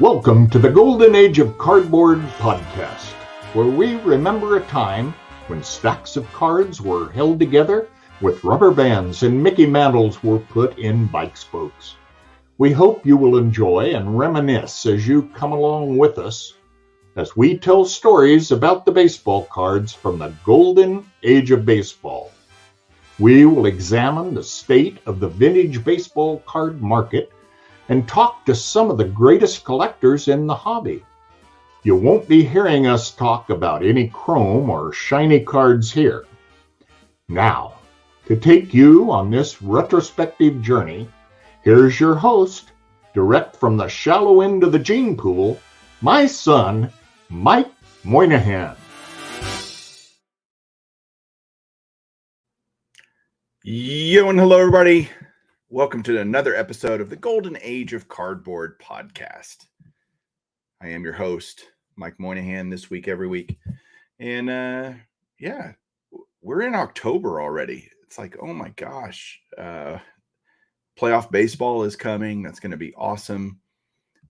Welcome to the Golden Age of Cardboard podcast, where we remember a time when stacks of cards were held together with rubber bands and Mickey mantles were put in bike spokes. We hope you will enjoy and reminisce as you come along with us as we tell stories about the baseball cards from the Golden Age of Baseball. We will examine the state of the vintage baseball card market and talk to some of the greatest collectors in the hobby. You won't be hearing us talk about any chrome or shiny cards here. Now, to take you on this retrospective journey, here's your host, direct from the shallow end of the gene pool, my son, Mike Moynihan. Yo and hello everybody. Welcome to another episode of the Golden Age of Cardboard podcast. I am your host, Mike Moynihan, this week, every week. And we're in October already. It's like, oh my gosh, playoff baseball is coming. That's going to be awesome.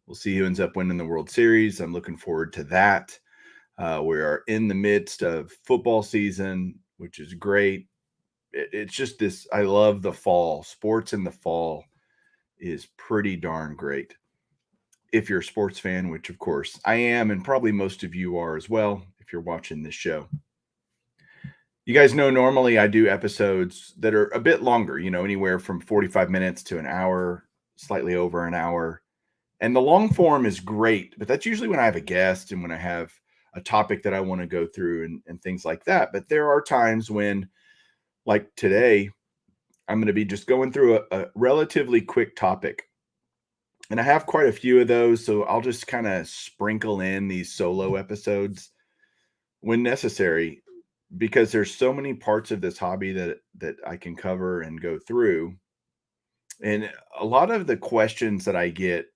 We'll see who ends up winning the World Series. I'm looking forward to that. We are in the midst of football season, which is great. It's just this, I love the fall. Sports in the fall is pretty darn great. If you're a sports fan, which of course I am, and probably most of you are as well, if you're watching this show. You guys know normally I do episodes that are a bit longer, anywhere from 45 minutes to an hour, slightly over an hour. And the long form is great, but that's usually when I have a guest and when I have a topic that I want to go through and things like that. But there are times when, like today, I'm going to be just going through a relatively quick topic. And I have quite a few of those, so I'll just kind of sprinkle in these solo episodes when necessary, because there's so many parts of this hobby that I can cover and go through. And a lot of the questions that I get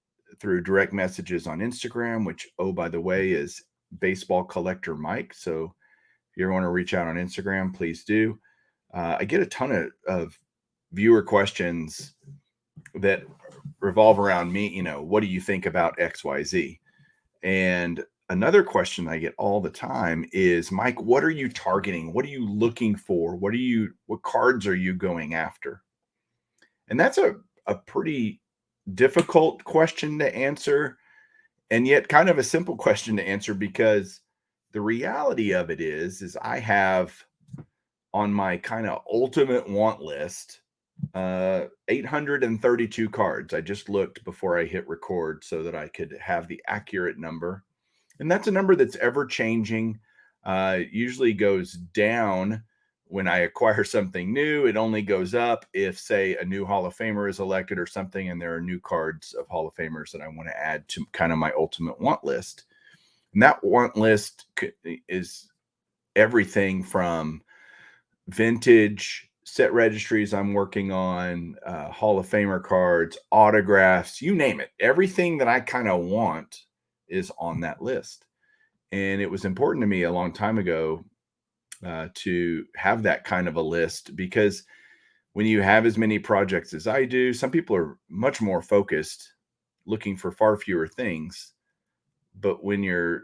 through direct messages on Instagram, which, oh, by the way, is Baseball Collector Mike. So if you ever want to reach out on Instagram, please do. I get a ton of viewer questions that revolve around me. What do you think about XYZ? And another question I get all the time is, Mike, what are you targeting? What are you looking for? What cards are you going after? And that's a pretty difficult question to answer, and yet kind of a simple question to answer, because the reality of it is I have on my kind of ultimate want list 832 cards. I just looked before I hit record so that I could have the accurate number. And that's a number that's ever changing. Usually goes down when I acquire something new. It only goes up if, say, a new Hall of Famer is elected or something, and there are new cards of Hall of Famers that I want to add to kind of my ultimate want list. And that want list is everything from vintage set registries I'm working on, Hall of Famer cards, autographs, you name it. Everything that I kind of want is on that list. And it was important to me a long time ago to have that kind of a list, because when you have as many projects as I do, some people are much more focused, looking for far fewer things. But when you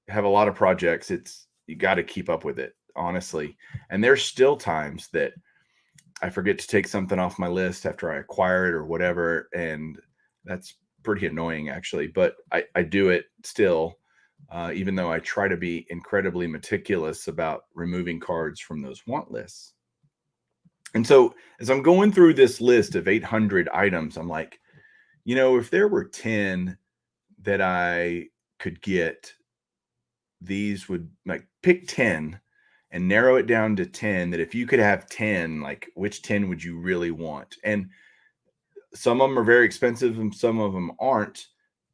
have a lot of projects, you got to keep up with it, honestly. And there's still times that I forget to take something off my list after I acquire it or whatever. And that's pretty annoying, actually. But I do it still, even though I try to be incredibly meticulous about removing cards from those want lists. And so as I'm going through this list of 800 items, I'm like, if there were 10 that I could get, these would, like, pick 10 and narrow it down to 10, that if you could have 10, like, which 10 would you really want? And some of them are very expensive and some of them aren't.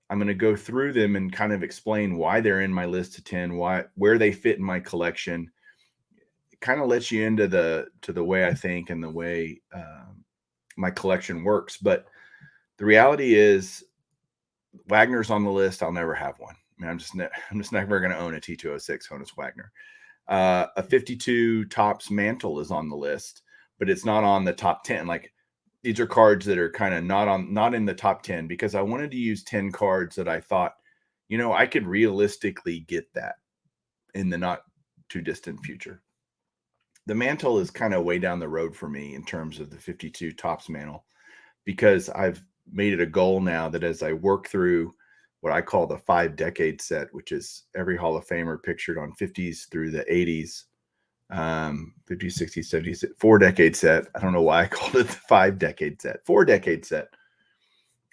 I'm going to go through them and kind of explain why they're in my list of 10, where they fit in my collection. It kind of lets you into the way I think and the way my collection works. But the reality is, Wagner's on the list. I'll never have one. I mean, I'm just never going to own a T206 Honus Wagner. A 52 Topps Mantle is on the list, but it's not on the top 10. Like, these are cards that are kind of not in the top 10, because I wanted to use 10 cards that I thought I could realistically get that in the not too distant future. The Mantle is kind of way down the road for me in terms of the 52 Topps Mantle, because I've made it a goal now that as I work through what I call the 5-decade set, which is every Hall of Famer pictured on 50s through the 80s, 50s, 60s, 70s, 4-decade set. I don't know why I called it the 5-decade set, 4-decade set.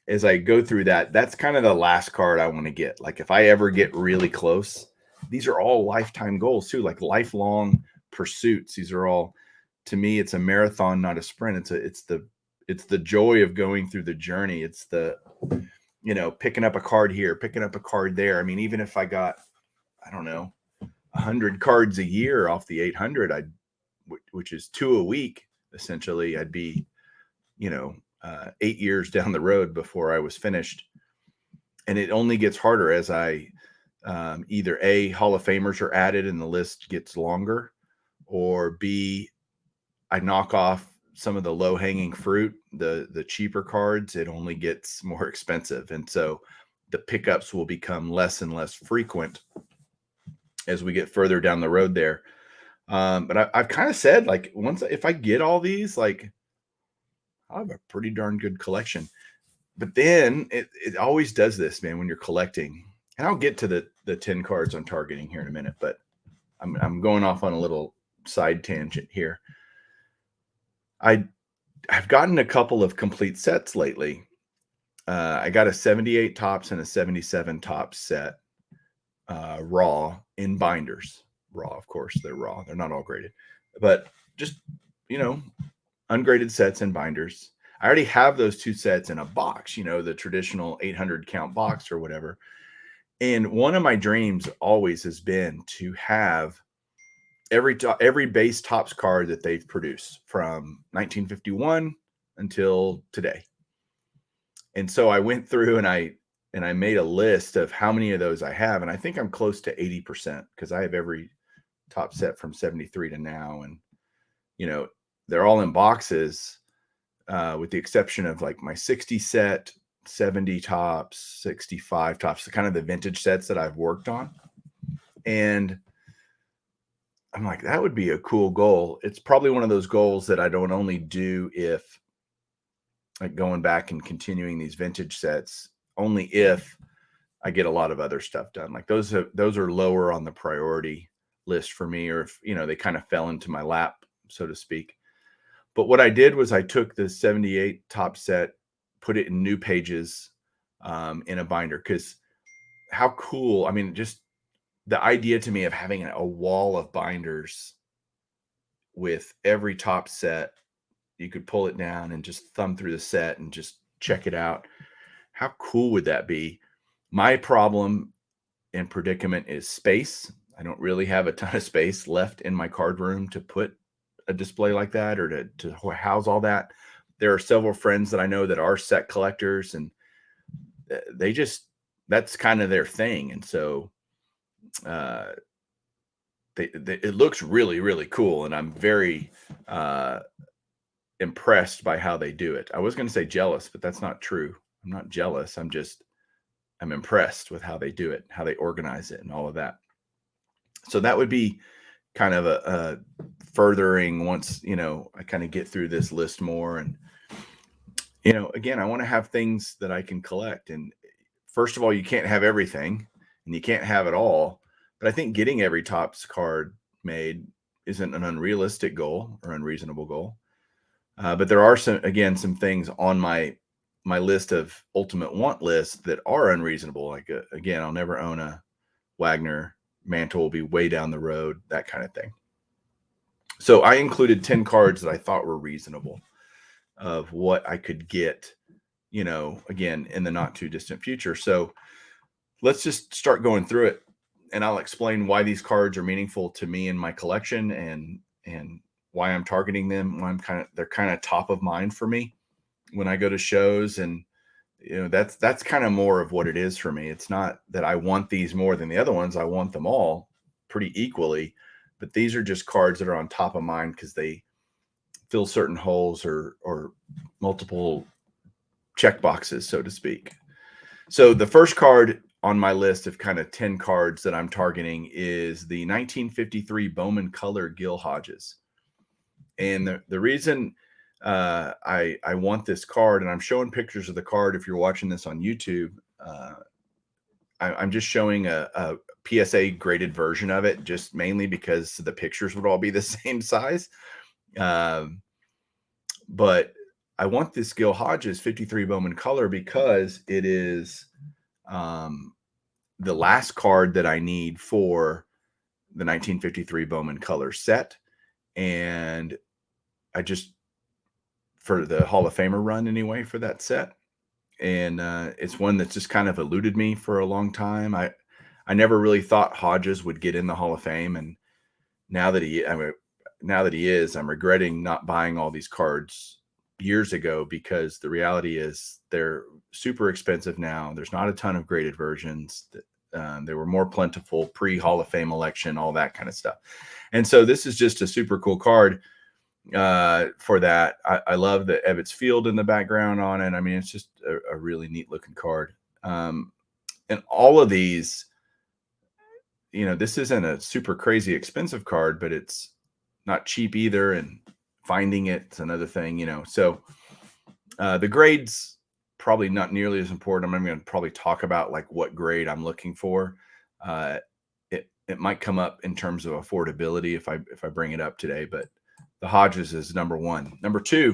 As I go through that, that's kind of the last card I want to get. Like if I ever get really close, these are all lifetime goals too, like lifelong pursuits. These are all, to me, it's a marathon, not a sprint. It's the joy of going through the journey. It's the, picking up a card here, picking up a card there. I mean, even if I got, I don't know, 100 cards a year off the 800, which is 2 a week, essentially, I'd be, 8 years down the road before I was finished. And it only gets harder as I either A, Hall of Famers are added and the list gets longer, or B, I knock off some of the low hanging fruit, the cheaper cards. It only gets more expensive. And so the pickups will become less and less frequent as we get further down the road there. But I've kind of said, like, if I get all these, like, I'll have a pretty darn good collection. But then it always does this, man, when you're collecting. And I'll get to the 10 cards I'm targeting here in a minute, but I'm going off on a little side tangent here. I've gotten a couple of complete sets lately. I got a 78 Topps and a 77 Topps set, raw in binders. Raw, of course, they're raw. They're not all graded, but just, ungraded sets and binders. I already have those 2 sets in a box, the traditional 800 count box or whatever. And one of my dreams always has been to have every base Topps card that they've produced from 1951 until today. And so I went through and I made a list of how many of those I have. And I think I'm close to 80% because I have every Topps set from 73 to now. And, they're all in boxes, with the exception of like my 60 set, 70 Topps, 65 Topps, the kind of the vintage sets that I've worked on. And I'm like, that would be a cool goal. It's probably one of those goals that I don't only do if, like, going back and continuing these vintage sets, only if I get a lot of other stuff done. Like those are lower on the priority list for me, or if, they kind of fell into my lap, so to speak. But what I did was I took the 78 Topps set, put it in new pages, in a binder, because how cool, I mean, just the idea to me of having a wall of binders with every Topps set, you could pull it down and just thumb through the set and just check it out. How cool would that be? My problem and predicament is space. I don't really have a ton of space left in my card room to put a display like that, or to house all that. There are several friends that I know that are set collectors, and that's kind of their thing. And so it looks really, really cool. And I'm very impressed by how they do it. I was going to say jealous, but that's not true. I'm not jealous. I'm impressed with how they do it, how they organize it and all of that. So that would be kind of a furthering once, I kind of get through this list more. And, again, I want to have things that I can collect. And first of all, you can't have everything and you can't have it all. But I think getting every Topps card made isn't an unrealistic goal or unreasonable goal. But there are some things on my list of ultimate want list that are unreasonable. Like, again, I'll never own a Wagner. Mantle will be way down the road, that kind of thing. So I included 10 cards that I thought were reasonable of what I could get, again, in the not too distant future. So let's just start going through it, and I'll explain why these cards are meaningful to me in my collection, and why I'm targeting them. They're kind of top of mind for me when I go to shows. And that's kind of more of what it is for me. It's not that I want these more than the other ones. I want them all pretty equally, but these are just cards that are on top of mind because they fill certain holes or multiple check boxes, so to speak. So the first card on my list of kind of 10 cards that I'm targeting is the 1953 Bowman Color Gil Hodges. And the reason I want this card, and I'm showing pictures of the card if you're watching this on YouTube, I'm just showing a PSA graded version of it, just mainly because the pictures would all be the same size. But I want this Gil Hodges 53 Bowman Color because it is the last card that I need for the 1953 Bowman Color set. And I just, for the Hall of Famer run anyway, for that set. And it's one that's just kind of eluded me for a long time. I never really thought Hodges would get in the Hall of Fame. And now that he is, I'm regretting not buying all these cards years ago, because the reality is they're super expensive now. There's not a ton of graded versions. They were more plentiful pre-Hall of Fame election, all that kind of stuff. And so this is just a super cool card for that. I love the Ebbets Field in the background on it. I mean, it's just a really neat looking card. And all of these, this isn't a super crazy expensive card, but it's not cheap either. And finding it's another thing, So the grades probably not nearly as important. I'm going to probably talk about like what grade I'm looking for. It might come up in terms of affordability if I bring it up today, but the Hodges is number one. Number two,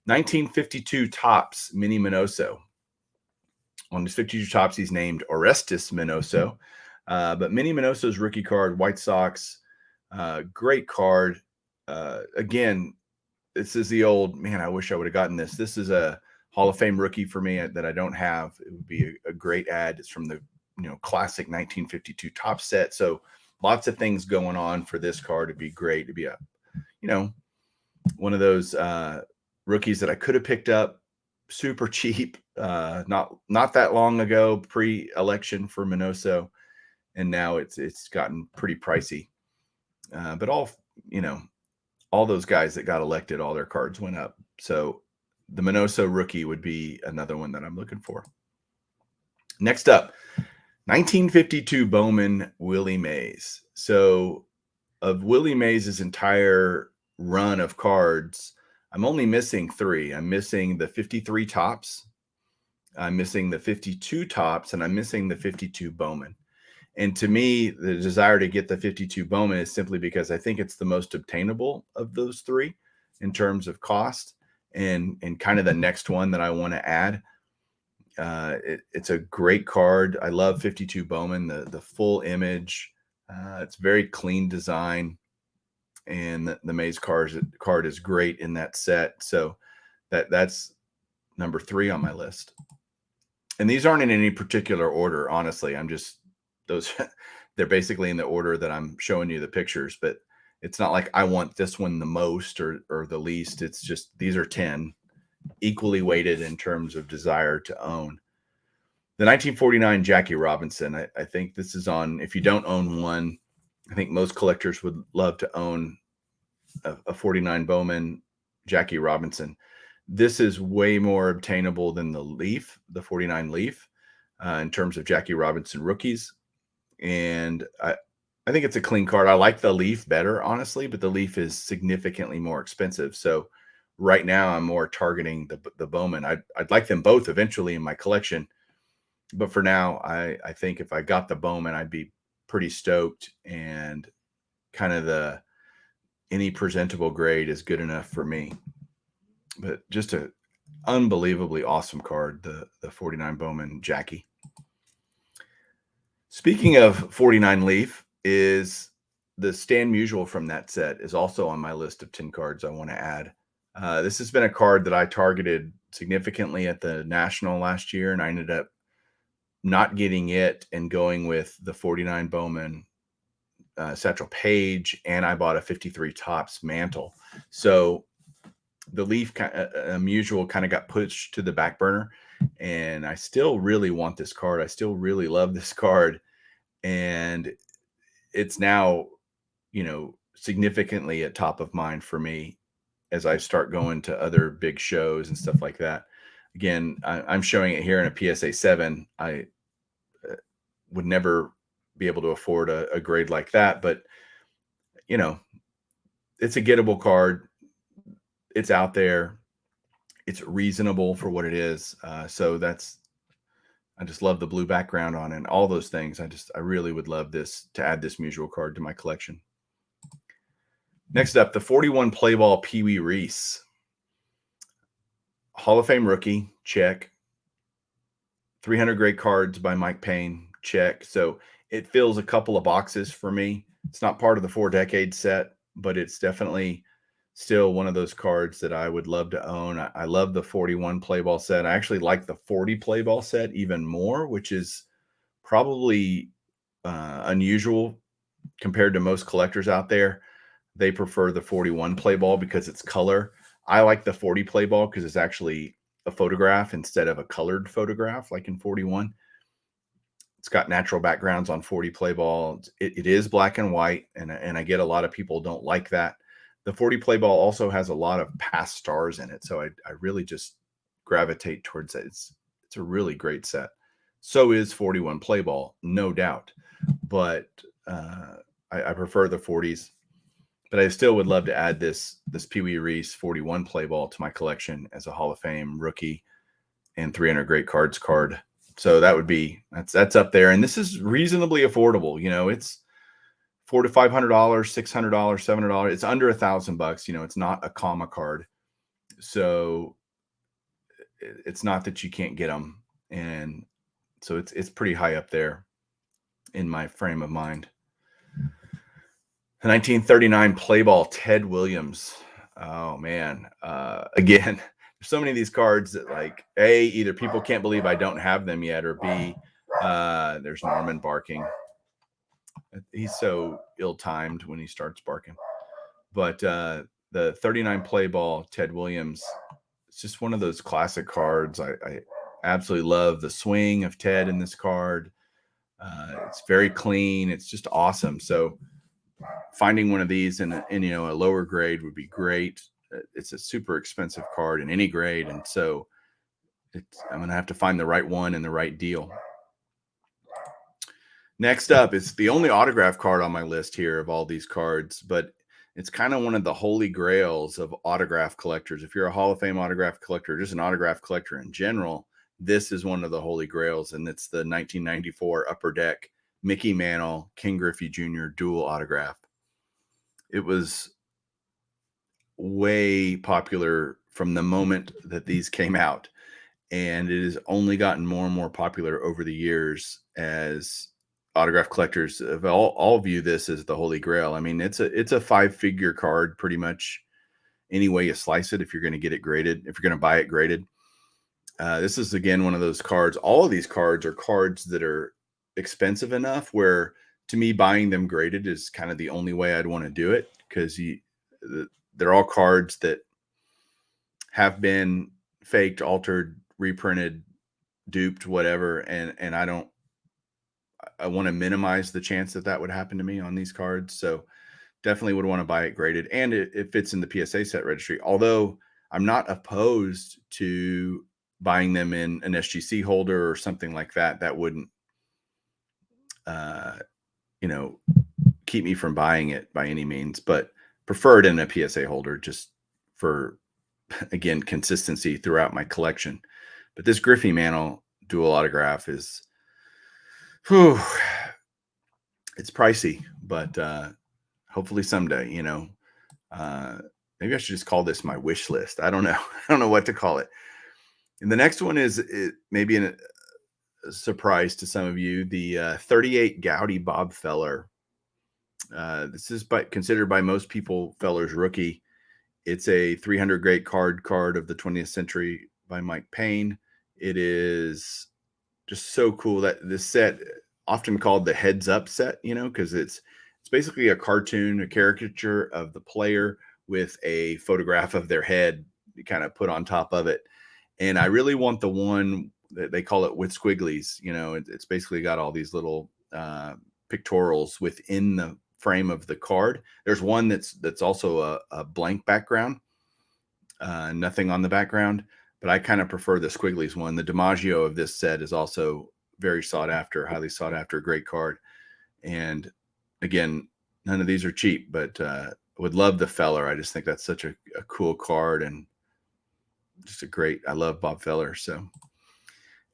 1952 Topps Minnie Minoso. On his 52 Topps, he's named Orestes Minoso. But Minnie Minoso's rookie card, White Sox, great card. Again, this is the old, man, I wish I would have gotten this. This is a Hall of Fame rookie for me that I don't have. It would be a great ad. It's from the classic 1952 Topps set. So lots of things going on for this card. It'd be great to be a one of those rookies that I could have picked up super cheap not that long ago, pre-election for Minoso, and now it's gotten pretty pricey. But all those guys that got elected, all their cards went up. So the Minoso rookie would be another one that I'm looking for. Next up, 1952 Bowman Willie Mays. So of Willie Mays' entire run of cards, I'm only missing three. I'm missing the 53 Topps, I'm missing the 52 Topps, and I'm missing the 52 Bowman. And to me, the desire to get the 52 Bowman is simply because I think it's the most obtainable of those three in terms of cost, and kind of the next one that I want to add. It's a great card. I love 52 Bowman, the full image. It's very clean design, and the Mays card is great in that set. So that's number three on my list. And these aren't in any particular order, honestly. I'm just they're basically in the order that I'm showing you the pictures, but it's not like I want this one the most or the least. It's just these are 10 equally weighted in terms of desire to own. The 1949 Jackie Robinson. I think this is on, if you don't own one, I think most collectors would love to own a 49 Bowman Jackie Robinson. This is way more obtainable than the Leaf, the 49 Leaf, in terms of Jackie Robinson rookies. And I think it's a clean card. I like the Leaf better, honestly, but the Leaf is significantly more expensive. So right now I'm more targeting the Bowman. I'd like them both eventually in my collection. But for now, I think if I got the Bowman, I'd be pretty stoked, and kind of any presentable grade is good enough for me. But just a unbelievably awesome card, the 49 Bowman Jackie. Speaking of 49 Leaf, is the Stan Musial from that set is also on my list of 10 cards I want to add. This has been a card that I targeted significantly at the National last year, and I ended up not getting it and going with the 49 Bowman Satchel Paige, and I bought a 53 Topps Mantle. So the Leaf Musial kind of got pushed to the back burner, and I still really want this card. I still really love this card, and it's now, significantly at top of mind for me as I start going to other big shows and stuff like that. Again, I'm showing it here in a PSA 7. would never be able to afford a grade like that. But, you know, it's a gettable card. It's out there. It's reasonable for what it is. So I just love the blue background on it and all those things. I really would love this to add this mutual card to my collection. Next up, the 41 play ball Peewee Reese. Hall of Fame rookie, check. 300 great cards by Mike Payne, check. So it fills a couple of boxes for me. It's not part of the 4 decade set, but it's definitely still one of those cards that I would love to own. I love the 41 play ball set. I actually like the 40 play ball set even more, which is probably unusual compared to most collectors out there. They prefer the 41 play ball because it's color. I like the 40 play ball because it's actually a photograph instead of a colored photograph like in 41. It's got natural backgrounds on 40 play ball. It is black and white, and I get a lot of people don't like that. The 40 play ball also has a lot of past stars in it, so I really just gravitate towards it. It's a really great set. So is 41 play ball, no doubt, but I prefer the 40s. But I still would love to add this Peewee Reese 41 play ball to my collection as a Hall of Fame rookie and 300 great cards card. So that would be that's up there, and this is reasonably affordable. You know, it's $400 to $500, $600, $700. It's under $1,000. You know, it's not a comma card, so it's not that you can't get them, and so it's pretty high up there in my frame of mind. The 1939 play ball Ted Williams. Oh man, again, there's so many of these cards that like A, either people can't believe I don't have them yet, or B, there's Norman barking. He's so ill-timed when he starts barking. But the 39 play ball Ted Williams, it's just one of those classic cards. I absolutely love the swing of Ted in this card. It's very clean. It's just awesome. So finding one of these in you know, a lower grade would be great. It's a super expensive card in any grade, and so I'm gonna have to find the right one and the right deal. Next up, it's the only autograph card on my list here of all these cards, but it's kind of one of the holy grails of autograph collectors. If you're a Hall of Fame autograph collector, just an autograph collector in general, this is one of the holy grails, and it's the 1994 Upper Deck Mickey Mantle, King Griffey Jr. dual autograph. It was way popular from the moment that these came out, and it has only gotten more and more popular over the years as autograph collectors have all view this as the holy grail. I mean, it's a 5-figure card pretty much any way you slice it if you're going to get it graded, if you're going to buy it graded. This is, again, one of those cards. All of these cards are cards that are expensive enough where, to me, buying them graded is kind of the only way I'd want to do it, because they're all cards that have been faked, altered, reprinted, duped, whatever, and I want to minimize the chance that would happen to me on these cards. So definitely would want to buy it graded, and it fits in the PSA set registry. Although I'm not opposed to buying them in an SGC holder or something like that. That wouldn't, you know, keep me from buying it by any means, but preferred in a PSA holder just for, again, consistency throughout my collection. But this Griffey Mantle dual autograph is, whew, it's pricey, but hopefully someday, you know, maybe I should just call this my wish list. I don't know. I don't know what to call it. And the next one is maybe a surprise to some of you, the 38 Gowdy Bob Feller. This is considered by most people Feller's rookie. It's a 300 great card of the 20th century by Mike Payne. It is just so cool that this set, often called the heads up set, you know, because it's basically a cartoon, a caricature of the player with a photograph of their head kind of put on top of it. And I really want the one that they call it with squigglies. You know, it's basically got all these little pictorials within the frame of the card. There's one that's also a blank background, nothing on the background, but I kind of prefer the squigglies one. The DiMaggio of this set is also very sought after, highly sought after, great card. And again, none of these are cheap, but would love the Feller. I just think that's such a cool card, and just a great, I love Bob Feller. So,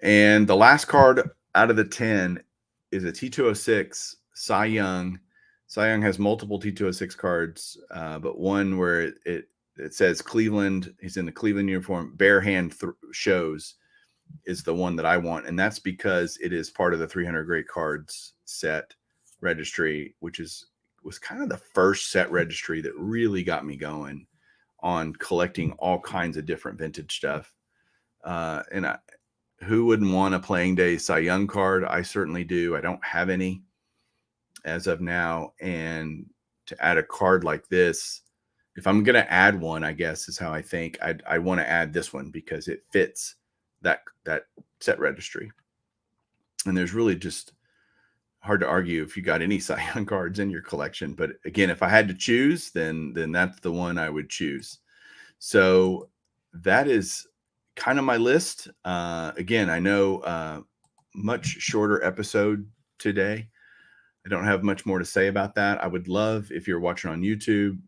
and the last card out of the 10 is a T206 Cy Young. Cy Young has multiple T206 cards, but one where it says Cleveland, he's in the Cleveland uniform, bare hand shows is the one that I want. And that's because it is part of the 300 Great Cards set registry, which was kind of the first set registry that really got me going on collecting all kinds of different vintage stuff. And who wouldn't want a Playing Day Cy Young card? I certainly do. I don't have any as of now. And to add a card like this, if I'm going to add one, I guess is how I think I want to add this one because it fits that set registry. And there's really just hard to argue if you got any Cy Young cards in your collection. But again, if I had to choose, then that's the one I would choose. So that is kind of my list. Again, I know much shorter episode today. I don't have much more to say about that. I would love, if you're watching on YouTube,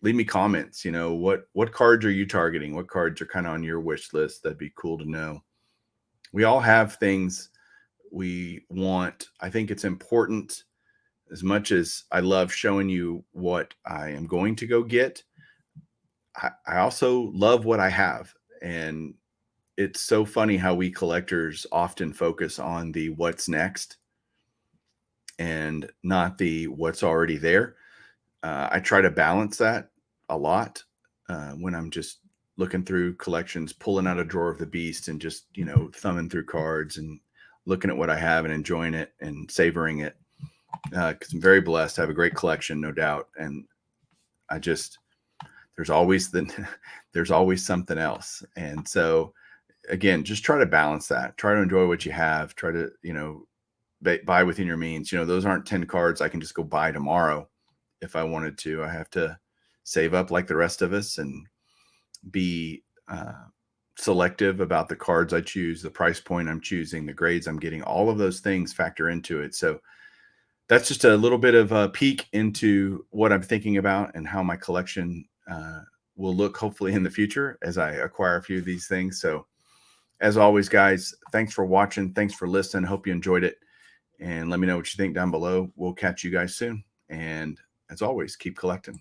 leave me comments. What cards are you targeting? What cards are kind of on your wish list? That'd be cool to know. We all have things we want. I think it's important, as much as I love showing you what I am going to go get, I also love what I have. And it's so funny how we collectors often focus on the what's next and not the what's already there. I try to balance that a lot when I'm just looking through collections, pulling out a drawer of the beast and just, thumbing through cards and looking at what I have and enjoying it and savoring it. Because I'm very blessed. I have a great collection, no doubt. And there's always something else. And so again, just try to balance that. Try to enjoy what you have. Try to, buy within your means. Those aren't 10 cards I can just go buy tomorrow if I wanted to. I have to save up like the rest of us and be selective about the cards I choose, the price point I'm choosing, the grades I'm getting. All of those things factor into it. So that's just a little bit of a peek into what I'm thinking about and how my collection will look hopefully in the future as I acquire a few of these things. So as always, guys, thanks for watching. Thanks for listening. Hope you enjoyed it. And let me know what you think down below. We'll catch you guys soon. And as always, keep collecting.